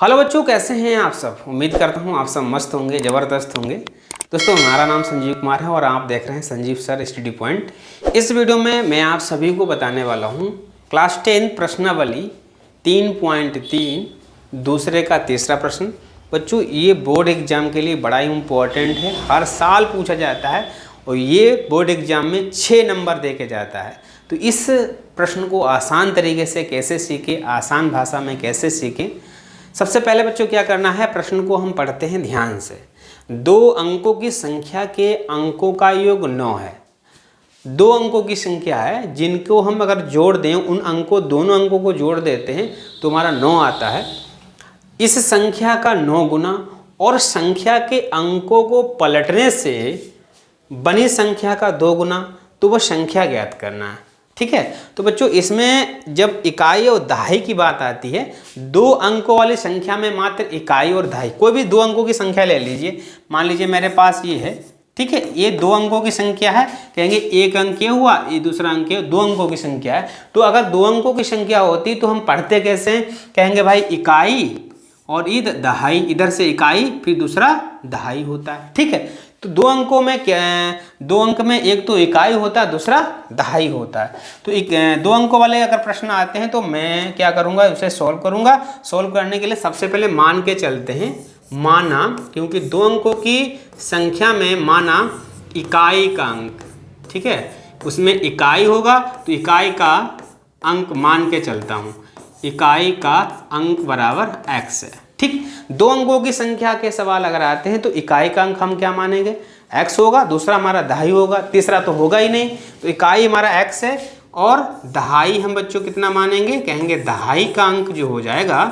Hello बच्चों, कैसे हैं आप सब। उम्मीद करता हूँ आप सब मस्त होंगे, ज़बरदस्त होंगे। दोस्तों, हमारा नाम संजीव कुमार है और आप देख रहे हैं संजीव सर स्टडी पॉइंट। इस वीडियो में मैं आप सभी को बताने वाला हूँ क्लास 10 प्रश्नावली 3.3 दूसरे का तीसरा प्रश्न। बच्चों, ये बोर्ड एग्जाम के लिए बड़ा ही इम्पोर्टेंट है, हर साल पूछा जाता है और ये बोर्ड एग्जाम में 6 नंबर दे के जाता है। तो इस प्रश्न को आसान तरीके से कैसे सीखें, आसान भाषा में कैसे सीखें। सबसे पहले बच्चों क्या करना है, प्रश्न को हम पढ़ते हैं ध्यान से। 2 अंकों की संख्या के अंकों का योग 9 है। 2 अंकों की संख्या है जिनको हम अगर जोड़ दें, उन दोनों अंकों को जोड़ देते हैं तो हमारा 9 आता है। इस संख्या का 9 गुना और संख्या के अंकों को पलटने से बनी संख्या का 2 गुना, तो वह संख्या ज्ञात करना है। ठीक है। तो बच्चों, इसमें जब इकाई और दहाई की बात आती है, 2 अंकों वाली संख्या में मात्र इकाई और दहाई, कोई भी 2 अंकों की संख्या ले लीजिए। मान लीजिए मेरे पास ये है, ठीक है, ये 2 अंकों की संख्या है। कहेंगे एक अंक ये हुआ, ये दूसरा अंक है, 2 अंकों की संख्या है। तो अगर 2 अंकों की संख्या होती तो हम पढ़ते कैसे हैं, कहेंगे भाई इकाई और इधर दहाई, इधर से इकाई फिर दूसरा दहाई होता है। ठीक है। तो 2 अंकों में क्या, 2 अंक में एक तो इकाई होता है, दूसरा दहाई होता है। तो 2 अंकों वाले अगर प्रश्न आते हैं तो मैं क्या करूंगा, उसे सॉल्व करूंगा। सॉल्व करने के लिए सबसे पहले मान के चलते हैं, माना, क्योंकि 2 अंकों की संख्या में माना इकाई का अंक, ठीक है, उसमें इकाई होगा तो इकाई का अंक मान के चलता हूँ, इकाई का अंक बराबर x है। ठीक। 2 अंकों की संख्या के सवाल अगर आते हैं तो इकाई का अंक हम क्या मानेंगे, x होगा, दूसरा हमारा दहाई होगा, तीसरा तो होगा ही नहीं। तो इकाई हमारा x है और दहाई हम बच्चों कितना मानेंगे, कहेंगे दहाई का अंक जो हो जाएगा,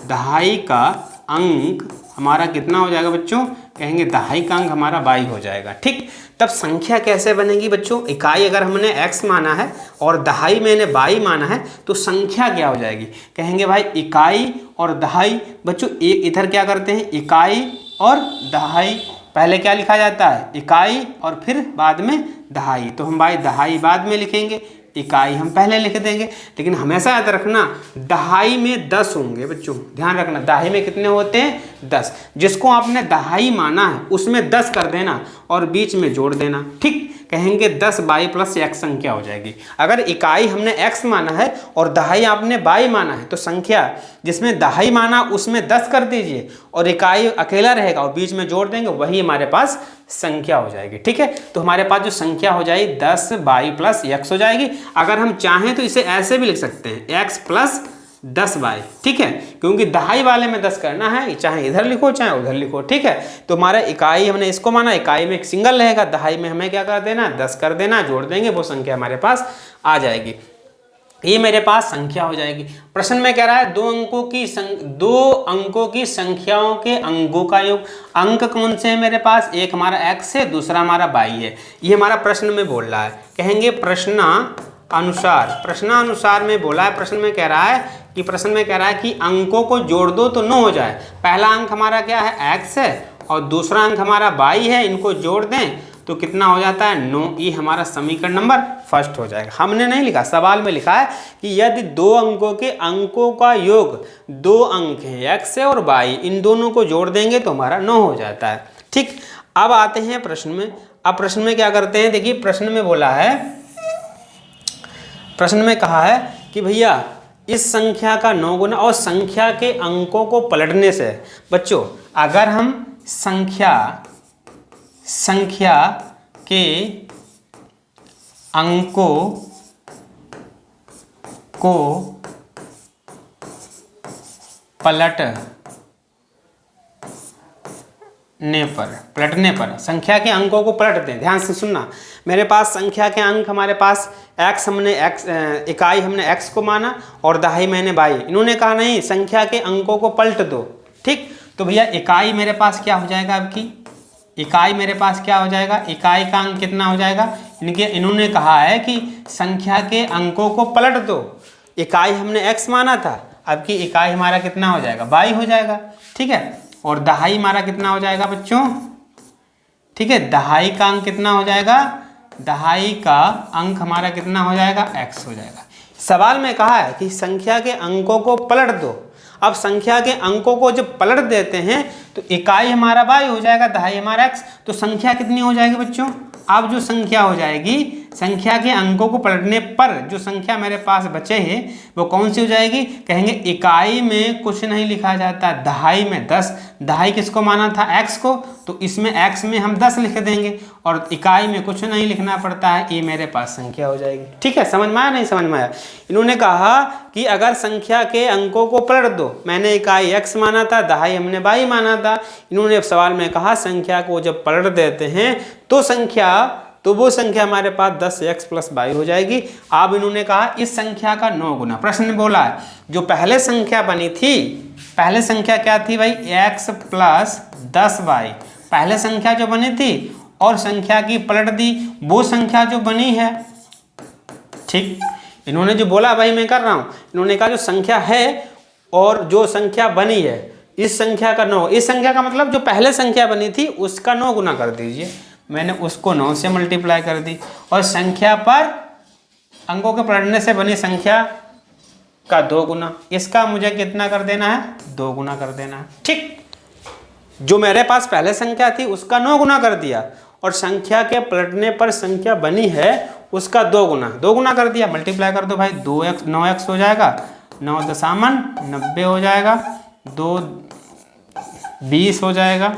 दहाई का अंक हमारा कितना हो जाएगा बच्चों, कहेंगे दहाई का अंक हमारा 22 हो जाएगा। ठीक। तब संख्या कैसे बनेगी बच्चों, इकाई अगर हमने x माना है और दहाई मैंने 22 माना है तो संख्या क्या हो जाएगी, कहेंगे भाई इकाई और दहाई। बच्चों एक इधर क्या करते हैं, इकाई और दहाई, पहले क्या लिखा जाता है, इकाई और फिर बाद में दहाई। तो हम भाई दहाई बाद में लिखेंगे, इकाई हम पहले लिख देंगे। लेकिन हमेशा याद रखना दहाई में 10 होंगे बच्चों, ध्यान रखना दहाई में कितने होते हैं, 10। जिसको आपने दहाई माना है उसमें 10 कर देना और बीच में जोड़ देना। ठीक। कहेंगे 10 22 प्लस x संख्या हो जाएगी। अगर इकाई हमने x माना है और दहाई आपने 22 माना है तो संख्या जिसमें दहाई माना उसमें 10 कर दीजिए और इकाई अकेला रहेगा और बीच में जोड़ देंगे, वही हमारे पास संख्या हो जाएगी। ठीक है। तो हमारे पास जो संख्या हो जाएगी 10 22 प्लस x हो जाएगी। अगर हम चाहें तो इसे ऐसे भी लिख सकते हैं, x प्लस 10 बाई, ठीक है, क्योंकि दहाई वाले में 10 करना है, चाहे इधर लिखो चाहे उधर लिखो। ठीक है। तो हमारा इकाई हमने इसको माना, इकाई में एक सिंगल रहेगा, दहाई में हमें क्या कर देना, 10 कर देना, जोड़ देंगे, वो संख्या हमारे पास आ जाएगी। ये मेरे पास संख्या हो जाएगी। प्रश्न में कह रहा है 2 अंकों की संख्याओं के अंकों का योग। अंक कौन से है मेरे पास, एक हमारा x है, दूसरा हमारा 22 है। ये हमारा प्रश्न में बोल रहा है, कहेंगे प्रश्नानुसार में बोला है। प्रश्न में कह रहा है कि अंकों को जोड़ दो तो 9 हो जाए। पहला अंक हमारा क्या है, x है और दूसरा अंक हमारा 22 है, इनको जोड़ दें तो कितना हो जाता है, 9। ये हमारा समीकरण नंबर फर्स्ट हो जाएगा। हमने नहीं लिखा, सवाल में लिखा है कि यदि 2 अंकों के अंकों का योग 2 अंक है, x है और 22, इन दोनों को जोड़ देंगे तो हमारा 9 हो जाता है। ठीक। अब आते हैं प्रश्न में। अब प्रश्न में क्या करते हैं, देखिए प्रश्न में बोला है, प्रश्न में कहा है कि भैया इस संख्या का 9 गुना और संख्या के अंकों को पलटने से। बच्चों अगर हम संख्या के अंकों को पलटने पर संख्या के अंकों को पलट दें। ध्यान से सुनना, मेरे पास संख्या के अंक हमारे पास x, हमने x इकाई हमने x को माना और दहाई मैंने 22। इन्होंने कहा नहीं, संख्या के अंकों को पलट दो। ठीक। तो भैया इकाई मेरे पास क्या हो जाएगा, आपकी इकाई मेरे पास क्या हो जाएगा, इकाई का अंक कितना हो जाएगा, इन्होंने कहा है कि संख्या के अंकों को पलट दो। इकाई हमने x माना था, अब की इकाई हमारा कितना हो जाएगा, 22 हो जाएगा। ठीक है। और दहाई हमारा कितना हो जाएगा बच्चों, ठीक है, दहाई का अंक कितना हो जाएगा, दहाई का अंक हमारा कितना हो जाएगा, x हो जाएगा। सवाल में कहा है कि संख्या के अंकों को पलट दो। अब संख्या के अंकों को जब पलट देते हैं तो इकाई हमारा y हो जाएगा, दहाई हमारा x। तो संख्या कितनी हो जाएगी बच्चों? अब जो संख्या हो जाएगी, संख्या के अंकों को पलटने पर जो संख्या मेरे पास बचे हैं वो कौन सी हो जाएगी? कहेंगे इकाई में कुछ नहीं लिखा जाता, दहाई में 10। दहाई किसको माना था? x को, तो इसमें x में हम 10 लिख देंगे और इकाई में कुछ नहीं लिखना पड़ता है, ये मेरे पास संख्या हो जाएगी। ठीक है, समझ में आया? नहीं समझ में आया? इन्होंने कहा कि अगर संख्या के अंकों को पलट दो, मैंने इकाई x माना था, दहाई हमने y माना था। इन्होंने सवाल में कहा संख्या को जब पलट देते हैं तो वो संख्या हमारे पास 10x + y हो जाएगी। अब इन्होंने कहा इस संख्या का 9 गुना। प्रश्न में बोला है जो पहले संख्या बनी थी, पहले संख्या क्या थी भाई? x + 10y। पहले संख्या जो बनी थी और संख्या की पलट दी, वो संख्या जो बनी है। ठीक, इन्होंने जो बोला भाई मैं कर रहा हूं, इन्होंने कहा जो संख्या है और जो संख्या बनी है, इस संख्या का 9, इस संख्या का मतलब जो पहले संख्या बनी थी उसका 9 गुना कर दीजिए। मैंने उसको 9 से मल्टीप्लाई कर दी और संख्या पर अंकों के पलटने से बनी संख्या का 2 गुना। इसका मुझे कितना कर देना है? 2 गुना कर देना है। ठीक, जो मेरे पास पहले संख्या थी उसका 9 गुना कर दिया और संख्या के पलटने पर संख्या बनी है उसका 2 गुना कर दिया। मल्टीप्लाई कर दो भाई, 9x हो जाएगा, 9 दशामन 90 हो जाएगा, 2 20 हो जाएगा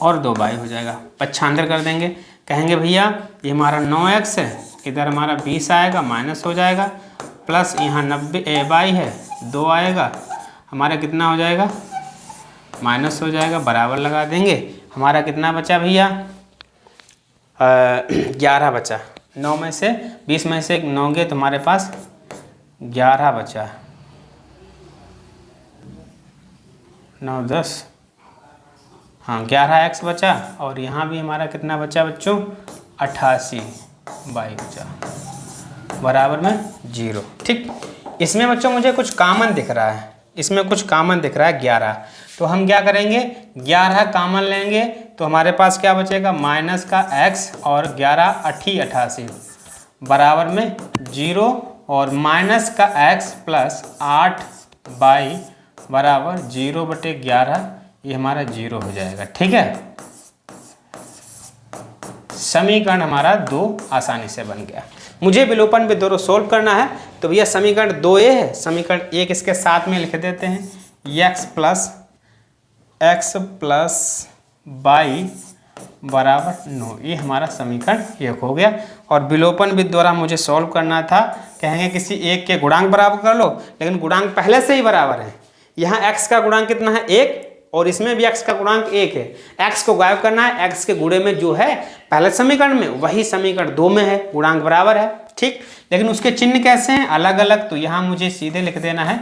और 2 y हो जाएगा। 95 कर देंगे। कहेंगे भैया ये हमारा 9x है, इधर हमारा 20 आएगा, माइनस हो जाएगा, प्लस यहाँ 90 y है, 2 आएगा, हमारा कितना हो जाएगा? माइनस हो जाएगा, बराबर लगा देंगे। हमारा कितना बचा भैया? 11 बचा। 9 में से 20 में से 9 गए तो हमारे पास 11 बचा। 9 10, हाँ 11x बचा और यहाँ भी हमारा कितना बचा बच्चों? 88 y बचा, बराबर में 0। ठीक, इसमें बच्चों मुझे कुछ कॉमन दिख रहा है, इसमें कुछ कॉमन दिख रहा है 11। तो हम क्या करेंगे? 11 कॉमन लेंगे तो हमारे पास क्या बचेगा? माइनस का x और 11 88 बराबर में 0 और माइनस का x प्लस 8y बराबर 0/11, ये हमारा 0 हो जाएगा। ठीक है, समीकरण हमारा 2 आसानी से बन गया। मुझे विलोपन विद्रोह सोल्व करना है तो भैया समीकरण 2a है, समीकरण 1 इसके साथ में लिख देते हैं, x प्लस y बराबर 9, ये हमारा समीकरण 1 हो गया। और विलोपन विधि द्वारा मुझे सोल्व करना था, कहेंगे किसी एक के गुणांक बराबर कर लो, लेकिन गुणांक पहले से ही बराबर है। यहाँ x का गुणांक कितना है? 1 और इसमें भी x का गुणांक 1 है। x को गायब करना है, x के गुणे में जो है पहले समीकरण में वही समीकरण 2 में है, गुणांक बराबर है। ठीक, लेकिन उसके चिन्ह कैसे हैं? अलग अलग। तो यहाँ मुझे सीधे लिख देना है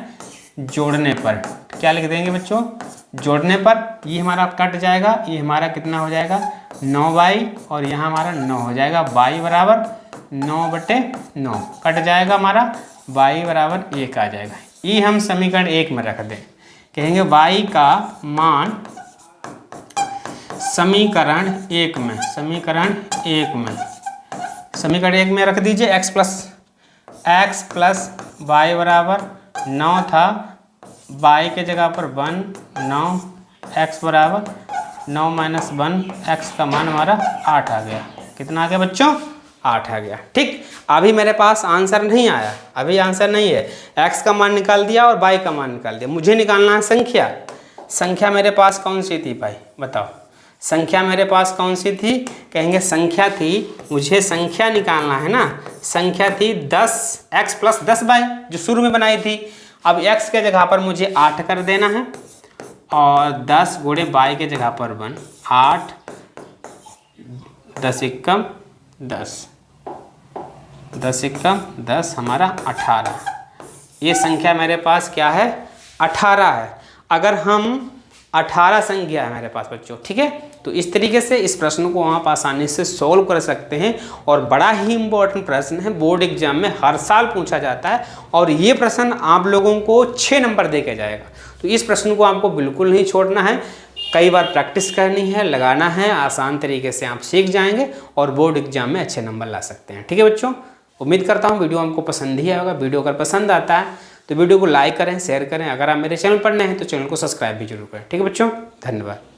जोड़ने पर। क्या लिख देंगे बच्चों? जोड़ने पर ये हमारा कट जाएगा, ये हमारा कितना हो जाएगा? 9y और यहाँ हमारा 9 हो जाएगा, y बराबर 9/9 कट जाएगा हमारा, y बराबर 1 आ जाएगा। ये हम समीकरण 1 में रख दें। कहेंगे y का मान समीकरण 1 में रख दीजिए। x प्लस y बराबर 9 था, y के जगह पर 1, 9, x बराबर 9 - 1, x का मान हमारा 8 आ गया। कितना आ गया बच्चों? 8 आ गया। ठीक, अभी मेरे पास आंसर नहीं आया, अभी आंसर नहीं है। x का मान निकाल दिया और y का मान निकाल दिया, मुझे निकालना है संख्या। संख्या मेरे पास कौन सी थी भाई बताओ? संख्या मेरे पास कौन सी थी? कहेंगे संख्या थी, मुझे संख्या निकालना है ना, संख्या थी 10x + 10y जो शुरू में बनाई थी। अब x के जगह पर मुझे 8 कर देना है और 10 गुणे y के जगह पर 1, 8 10 एकम 10, 10 एकम 10 हमारा 18। ये संख्या मेरे पास क्या है? 18 है। अगर हम 18 संख्या है मेरे पास बच्चों, ठीक है, तो इस तरीके से इस प्रश्न को आप आसानी से सोल्व कर सकते हैं। और बड़ा ही इम्पोर्टेंट प्रश्न है, बोर्ड एग्जाम में हर साल पूछा जाता है और ये प्रश्न आप लोगों को 6 नंबर दे के जाएगा। तो इस प्रश्न को आपको बिल्कुल नहीं छोड़ना है, कई बार प्रैक्टिस करनी है, लगाना है, आसान तरीके से आप सीख जाएंगे और बोर्ड एग्जाम में अच्छे नंबर ला सकते हैं। ठीक है बच्चों, उम्मीद करता हूँ वीडियो हमको पसंद ही आएगा। वीडियो अगर पसंद आता है तो वीडियो को लाइक करें, शेयर करें। अगर आप मेरे चैनल पर नए हैं तो चैनल को सब्सक्राइब भी जरूर करें। ठीक है बच्चों, धन्यवाद।